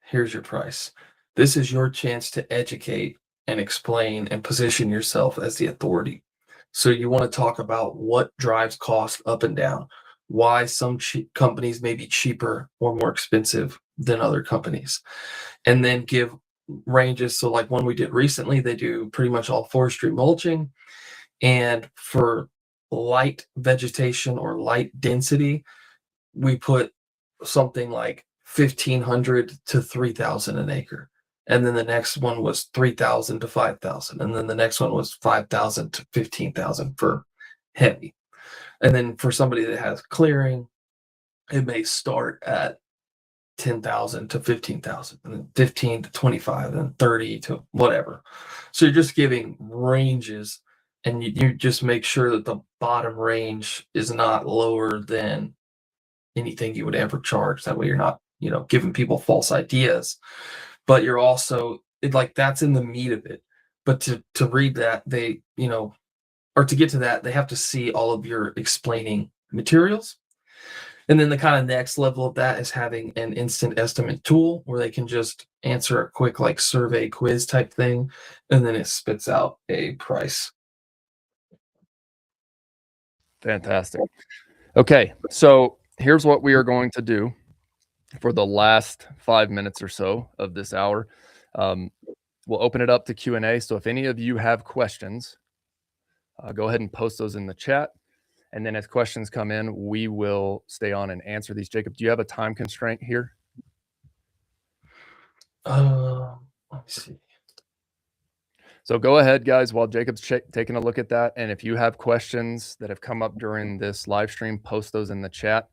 here's your price. This is your chance to educate and explain and position yourself as the authority. So you want to talk about what drives cost up and down, why some companies may be cheaper or more expensive than other companies, and then give ranges. So like one we did recently, they do pretty much all forestry mulching. And for light vegetation or light density, we put something like 1,500 to 3,000 an acre. And then the next one was 3,000 to 5,000. And then the next one was 5,000 to 15,000 for heavy. And then for somebody that has clearing, it may start at 10,000 to 15,000, and then 15 to 25, and 30 to whatever. So you're just giving ranges, and you just make sure that the bottom range is not lower than anything you would ever charge. That way you're not, giving people false ideas, but you're also like, that's in the meat of it. But to read that, they, or to get to that, they have to see all of your explaining materials. And then the kind of next level of that is having an instant estimate tool where they can just answer a quick like survey quiz type thing, and then it spits out a price. Fantastic. Okay, so here's what we are going to do for the last 5 minutes or so of this hour. We'll open it up to Q&A. So if any of you have questions, go ahead and post those in the chat. And then as questions come in, we will stay on and answer these. Jacob, do you have a time constraint here? Let me see. So go ahead, guys, while Jacob's taking a look at that. And if you have questions that have come up during this live stream, post those in the chat.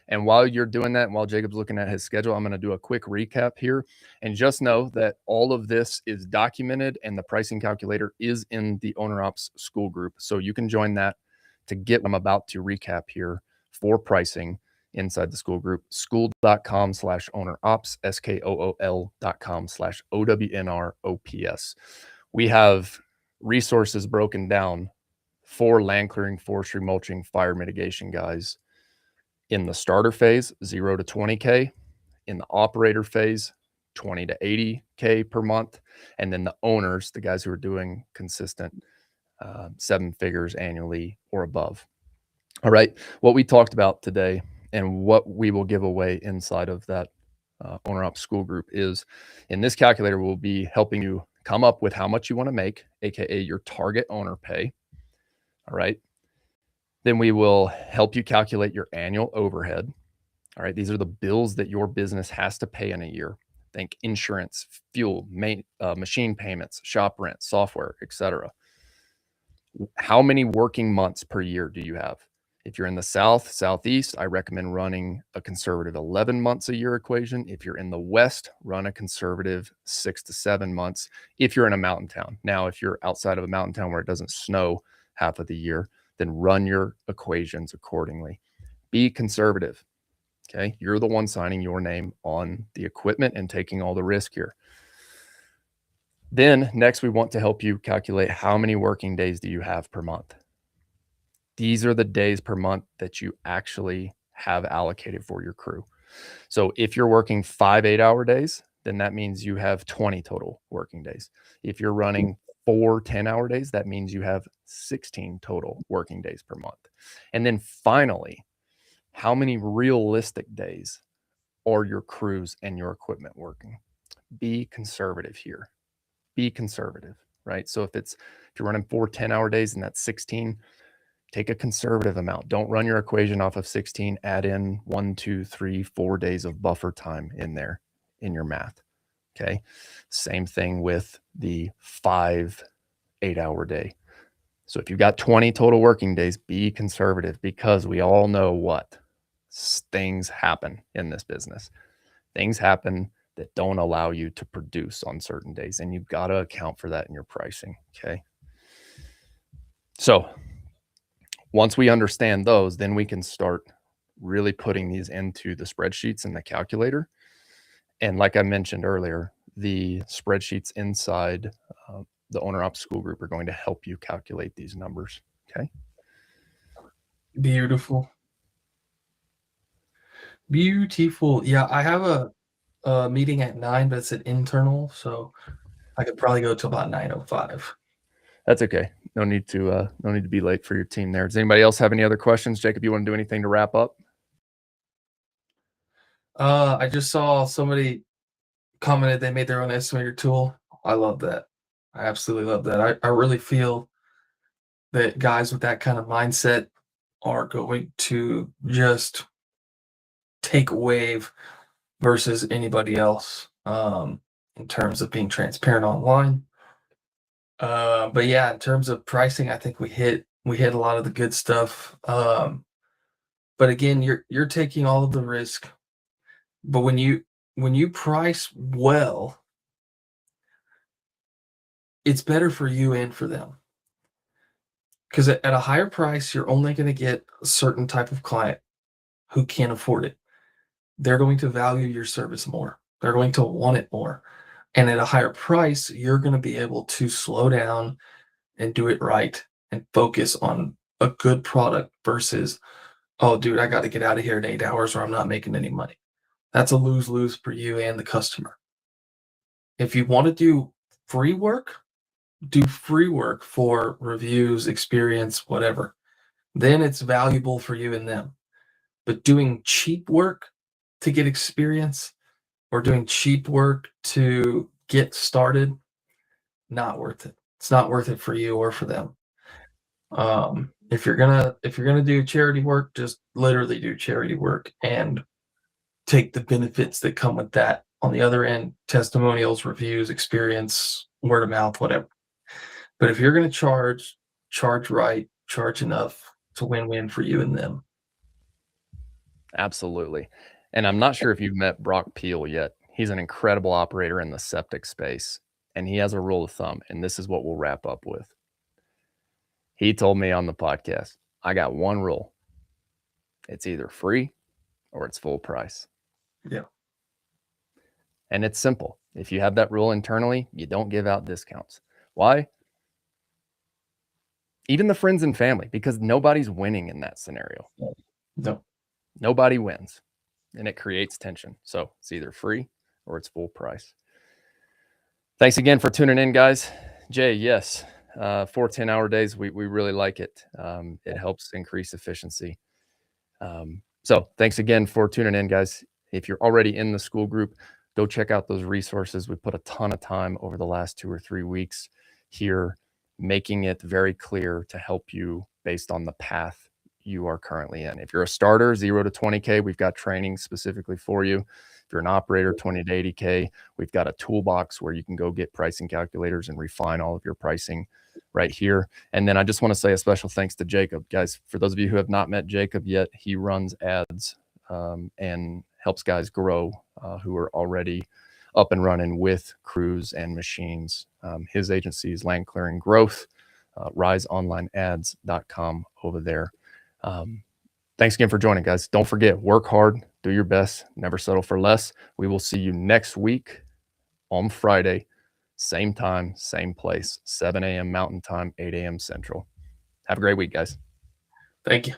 And while you're doing that, and while Jacob's looking at his schedule, I'm going to do a quick recap here. And just know that all of this is documented and the pricing calculator is in the Owner Ops School group. So you can join that to get what I'm about to recap here for pricing inside the school group. School.com/ownerops, SKOOL.com/OWNROPS. We have resources broken down for land clearing, forestry, mulching, fire mitigation guys in the starter phase, 0 to 20K, in the operator phase, 20 to 80K per month, and then the owners, the guys who are doing consistent 7 figures annually or above. All right. What we talked about today and what we will give away inside of that owner ops school group is in this calculator, we'll be helping you come up with how much you want to make, AKA your target owner pay. All right. Then we will help you calculate your annual overhead. All right. These are the bills that your business has to pay in a year. Think insurance, fuel, machine payments, shop rent, software, etc. How many working months per year do you have? If you're in the South, Southeast, I recommend running a conservative 11 months a year equation. If you're in the West, run a conservative 6 to 7 months if you're in a mountain town. Now, if you're outside of a mountain town where it doesn't snow half of the year, then run your equations accordingly. Be conservative. Okay. You're the one signing your name on the equipment and taking all the risk here. Then next, we want to help you calculate how many working days do you have per month. These are the days per month that you actually have allocated for your crew. So if you're working 5 8-hour days, then that means you have 20 total working days. If you're running 4 10-hour days, that means you have 16 total working days per month. And then finally, how many realistic days are your crews and your equipment working? Be conservative here. Be conservative, right? So if you're running 4 10-hour days and that's 16, take a conservative amount. Don't run your equation off of 16. Add in 1, 2, 3, 4 days of buffer time in there in your math. Okay. Same thing with the 5 8-hour day. So if you've got 20 total working days, be conservative because we all know what things happen in this business. Things happen that don't allow you to produce on certain days, and you've got to account for that in your pricing. Okay. So once we understand those, then we can start really putting these into the spreadsheets and the calculator. And like I mentioned earlier, the spreadsheets inside the owner ops school group are going to help you calculate these numbers. Okay. Beautiful. Beautiful. Yeah, I have a meeting at 9, but it's an internal, so I could probably go to about 9:05. That's okay. No need to be late for your team there. Does anybody else have any other questions? Jacob, you want to do anything to wrap up? I just saw somebody commented they made their own estimator tool. I love that. I absolutely love that. I really feel that guys with that kind of mindset are going to just take a wave versus anybody else in terms of being transparent online. But yeah, in terms of pricing, I think we hit a lot of the good stuff. But again, you're taking all of the risk. But when you price well, it's better for you and for them. Because at a higher price, you're only going to get a certain type of client who can't afford it. They're going to value your service more. They're going to want it more. And at a higher price, you're going to be able to slow down and do it right and focus on a good product versus, oh, dude, I got to get out of here in 8 hours or I'm not making any money. That's a lose-lose for you and the customer. If you want to do free work, do free work for reviews, experience, whatever. Then it's valuable for you and them. But doing cheap work to get experience or doing cheap work to get started, not worth it. It's not worth it for you or for them. If you're gonna do charity work, just literally do charity work and take the benefits that come with that. On the other end, testimonials, reviews, experience, word of mouth, whatever. But if you're gonna charge right, charge enough to win-win for you and them. Absolutely. And I'm not sure if you've met Brock Peel yet. He's an incredible operator in the septic space, and he has a rule of thumb, and this is what we'll wrap up with. He told me on the podcast, I got one rule. It's either free or it's full price. Yeah. And it's simple. If you have that rule internally, you don't give out discounts. Why? Even the friends and family, because nobody's winning in that scenario. No. Nobody wins, and it creates tension. So it's either free or it's full price. Thanks again for tuning in, guys. Jay, yes, 4 10-hour days, we really like it. It helps increase efficiency. So thanks again for tuning in, guys. If you're already in the school group, go check out those resources. We put a ton of time over the last 2 or 3 weeks here, making it very clear to help you based on the path you are currently in. If you're a starter, 0 to 20K, we've got training specifically for you. If you're an operator, 20 to 80K, we've got a toolbox where you can go get pricing calculators and refine all of your pricing right here. And then I just want to say a special thanks to Jacob. Guys, for those of you who have not met Jacob yet, he runs ads and helps guys grow who are already up and running with crews and machines. His agency is Land Clearing Growth, riseonlineads.com over there. Thanks again for joining, guys. Don't forget, work hard, do your best, never settle for less. We will see you next week on Friday, same time, same place, 7 a.m. Mountain Time, 8 a.m. Central. Have a great week, guys. Thank you.